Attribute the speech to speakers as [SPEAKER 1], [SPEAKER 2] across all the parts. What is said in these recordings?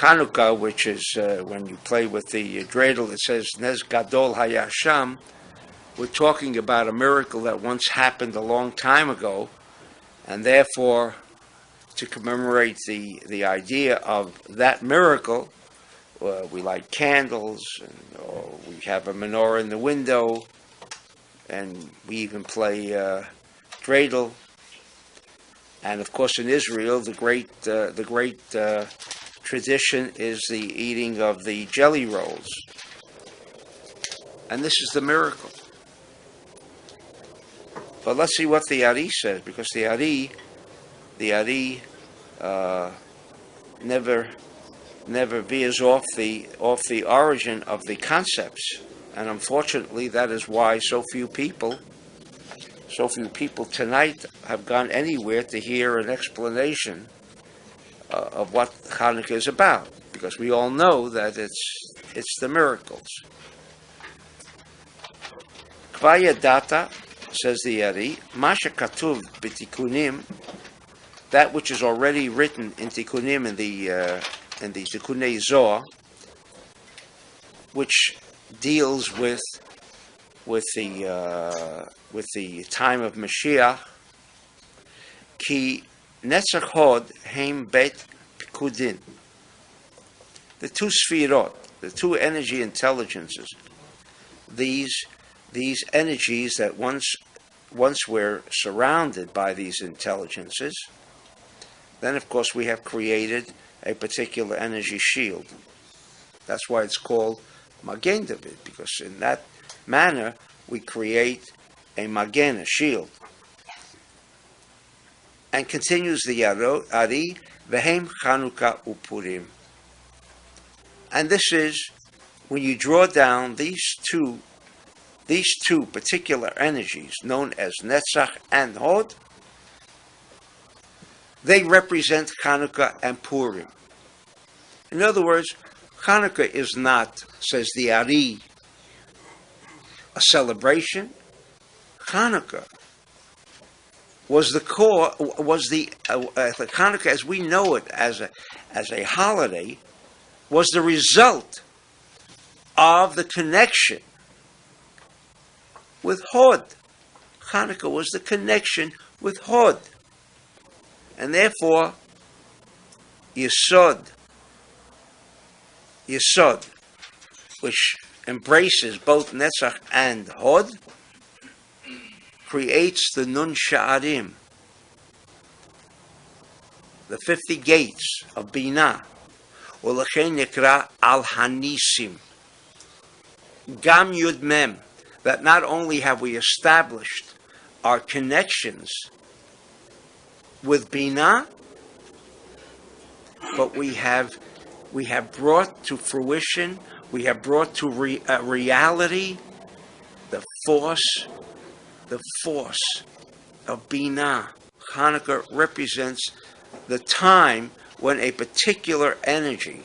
[SPEAKER 1] Hanuka, which is when you play with the dreidel, it says Nez Gadol Hayasham. We're talking about a miracle that once happened a long time ago, and therefore, to commemorate the idea of that miracle, we light candles, or we have a menorah in the window, and we even play dreidel. And of course, in Israel, the great tradition is the eating of the jelly rolls, and this is the miracle. But let's see what the Ari says, because the Ari never veers off the origin of the concepts, and unfortunately, that is why so few people tonight have gone anywhere to hear an explanation of what Hanukkah is about, because we all know that it's the miracles. Kvaya data, says the Ari, Masha Katuv b'tikunim, that which is already written in tikunim in the Tikunei Zohar, which deals with the time of Mashiach, ki netzach hod heim bet pikudin, the two sfirot, the two energy intelligences, these energies that once were surrounded by these intelligences, then of course we have created a particular energy shield. That's why it's called Magen David, because in that manner we create a Magen, a shield. And continues the Ari, Vehem Chanukah Upurim. And this is when you draw down these two particular energies, known as Netzach and Hod, they represent Hanukkah and Purim. In other words, Hanukkah is not, says the Ari, a celebration. Hanukkah was the core, Hanukkah as we know it as a holiday, was the result of the connection with Hod. Hanukkah was the connection with Hod. And therefore, Yesod, which embraces both Netzach and Hod, creates the Nun Sha'arim, the 50 gates of Binah, U'lechein Yikra Al Hanisim, Gam Yud Mem, that not only have we established our connections with Binah, but we have brought to fruition, we have brought to reality the force of Binah. Hanukkah represents the time when a particular energy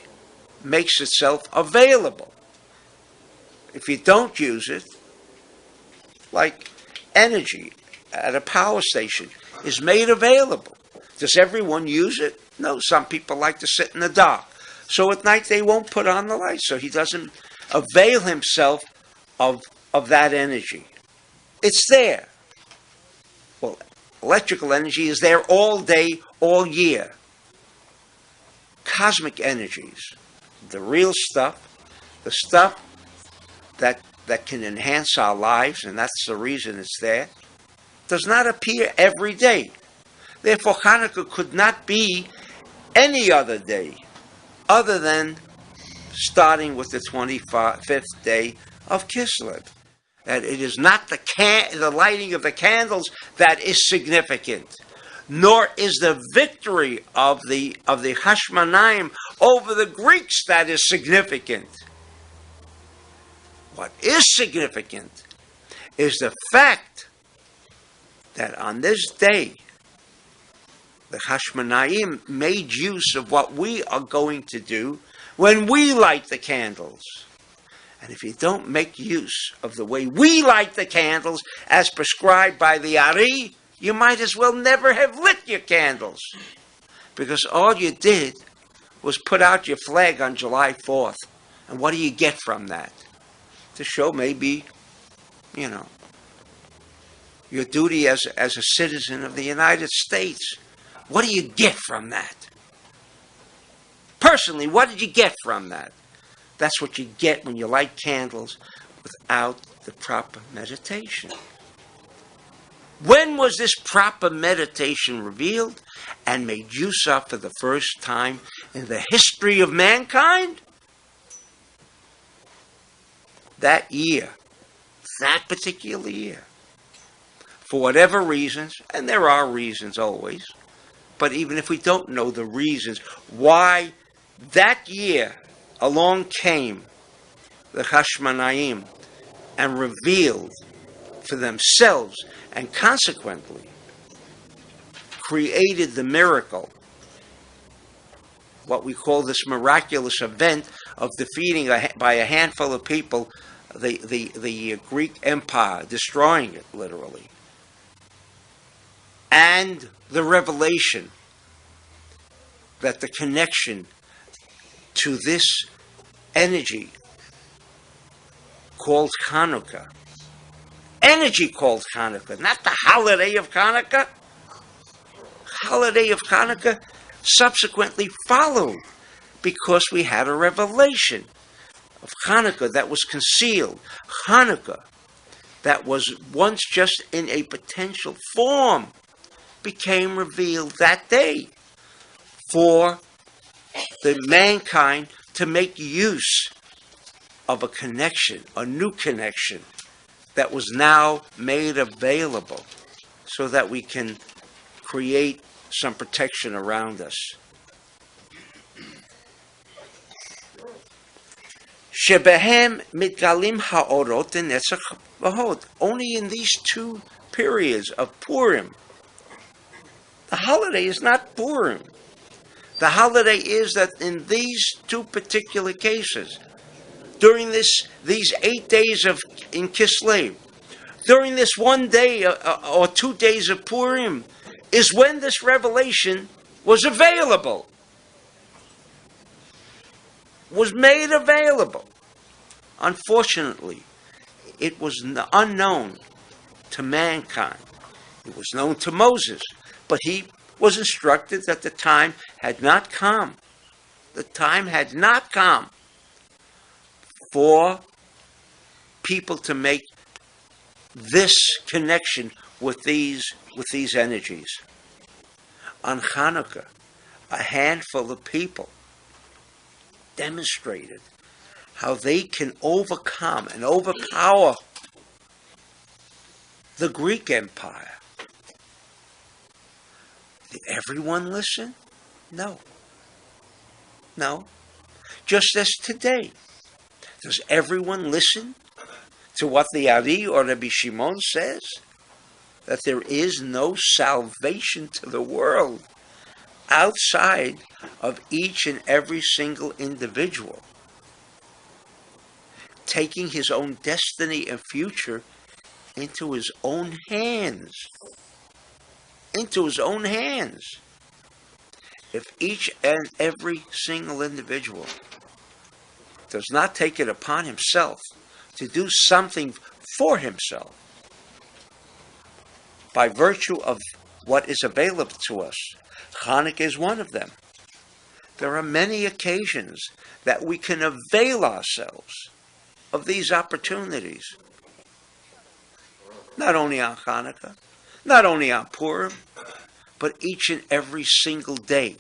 [SPEAKER 1] makes itself available. If you don't use it, like energy at a power station is made available. Does everyone use it? No, some people like to sit in the dark. So at night they won't put on the light, so he doesn't avail himself of that energy. It's there. Well, electrical energy is there all day, all year. Cosmic energies, the real stuff, the stuff that can enhance our lives, and that's the reason it's there, does not appear every day. Therefore, Hanukkah could not be any other day other than starting with the 25th day of Kislev. That it is not the lighting of the candles that is significant, nor is the victory of the Hashmonaim over the Greeks that is significant. What is significant is the fact that on this day, the Hashmonaim made use of what we are going to do when we light the candles. And if you don't make use of the way we light the candles as prescribed by the Ari, you might as well never have lit your candles. Because all you did was put out your flag on July 4th. And what do you get from that? To show maybe, your duty as a citizen of the United States. What do you get from that? Personally, what did you get from that? That's what you get when you light candles without the proper meditation. When was this proper meditation revealed and made use of for the first time in the history of mankind? That year, that particular year. For whatever reasons, and there are reasons always, but even if we don't know the reasons why that year along came the Hashmonaim and revealed for themselves and consequently created the miracle, what we call this miraculous event of defeating by a handful of people the Greek Empire, destroying it literally. And the revelation that the connection to this energy called Hanuka, energy called Hanuka, not the holiday of Hanukkah. Holiday of Hanukkah subsequently followed because we had a revelation of Hanukkah that was concealed. Hanukkah that was once just in a potential form became revealed that day for the mankind to make use of a connection, a new connection that was now made available so that we can create some protection around us. Shebehem mitgalim haorot netzach v'hod. Only in these two periods of Purim. The holiday is not Purim. The holiday is that in these two particular cases, during these 8 days in Kislev, during this 1 day or 2 days of Purim, is when this revelation was available, was made available. Unfortunately, it was unknown to mankind. It was known to Moses, but he was instructed that the time had not come. The time had not come for people to make this connection with these energies. On Hanukkah, a handful of people demonstrated how they can overcome and overpower the Greek Empire. Did everyone listen? No. No. Just as today. Does everyone listen to what the Ari or Rabbi Shimon says? That there is no salvation to the world outside of each and every single individual taking his own destiny and future into his own hands. Into his own hands. If each and every single individual does not take it upon himself to do something for himself by virtue of what is available to us, Hanukkah is one of them. There are many occasions that we can avail ourselves of these opportunities. Not only on Hanukkah, not only on Purim, but each and every single day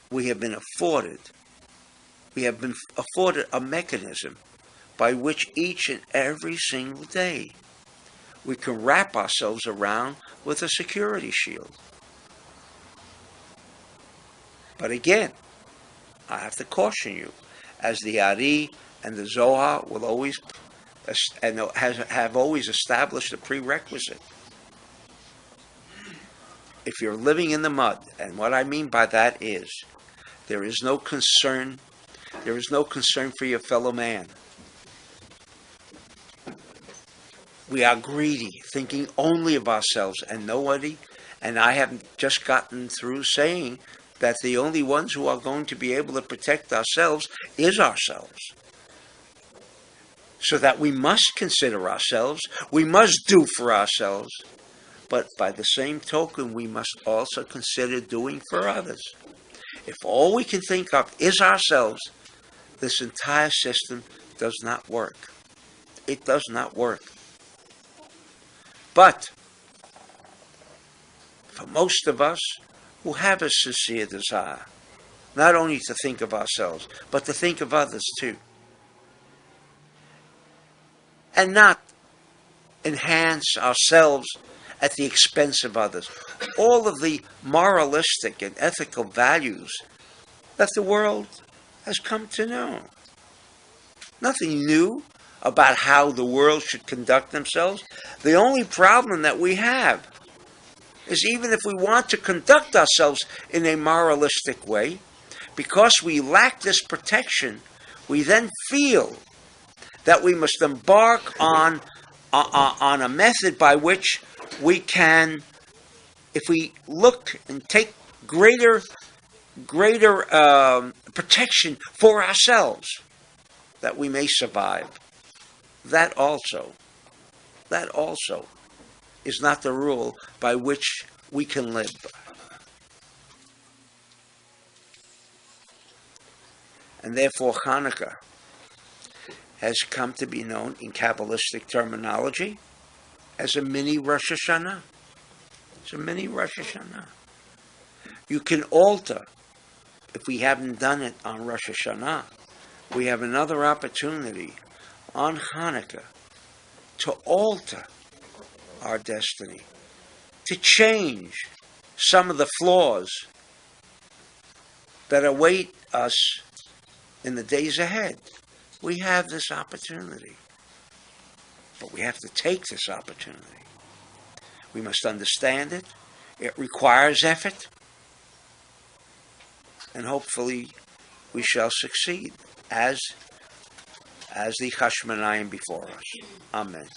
[SPEAKER 1] we have been afforded a mechanism by which each and every single day we can wrap ourselves around with a security shield. But again, I have to caution you, as the Ari and the Zohar will always and have always established a prerequisite. If you're living in the mud, and what I mean by that is, there is no concern for your fellow man. We are greedy, thinking only of ourselves, and nobody, and I have just gotten through saying that the only ones who are going to be able to protect ourselves is ourselves. So that we must consider ourselves, we must do for ourselves, but by the same token, we must also consider doing for others. If all we can think of is ourselves, this entire system does not work. It does not work. But for most of us who have a sincere desire, not only to think of ourselves, but to think of others too, and not enhance ourselves at the expense of others. All of the moralistic and ethical values that the world has come to know. Nothing new about how the world should conduct themselves. The only problem that we have is even if we want to conduct ourselves in a moralistic way, because we lack this protection, we then feel that we must embark on a method by which we can, if we look and take greater protection for ourselves, that we may survive. That also is not the rule by which we can live. And therefore Hanukkah has come to be known in Kabbalistic terminology as a mini Rosh Hashanah. It's a mini Rosh Hashanah. You can alter, if we haven't done it on Rosh Hashanah, we have another opportunity on Hanukkah to alter our destiny, to change some of the flaws that await us in the days ahead. We have this opportunity, but we have to take this opportunity. We must understand it. It requires effort, and hopefully we shall succeed as the Chashmonayim before us. Amen.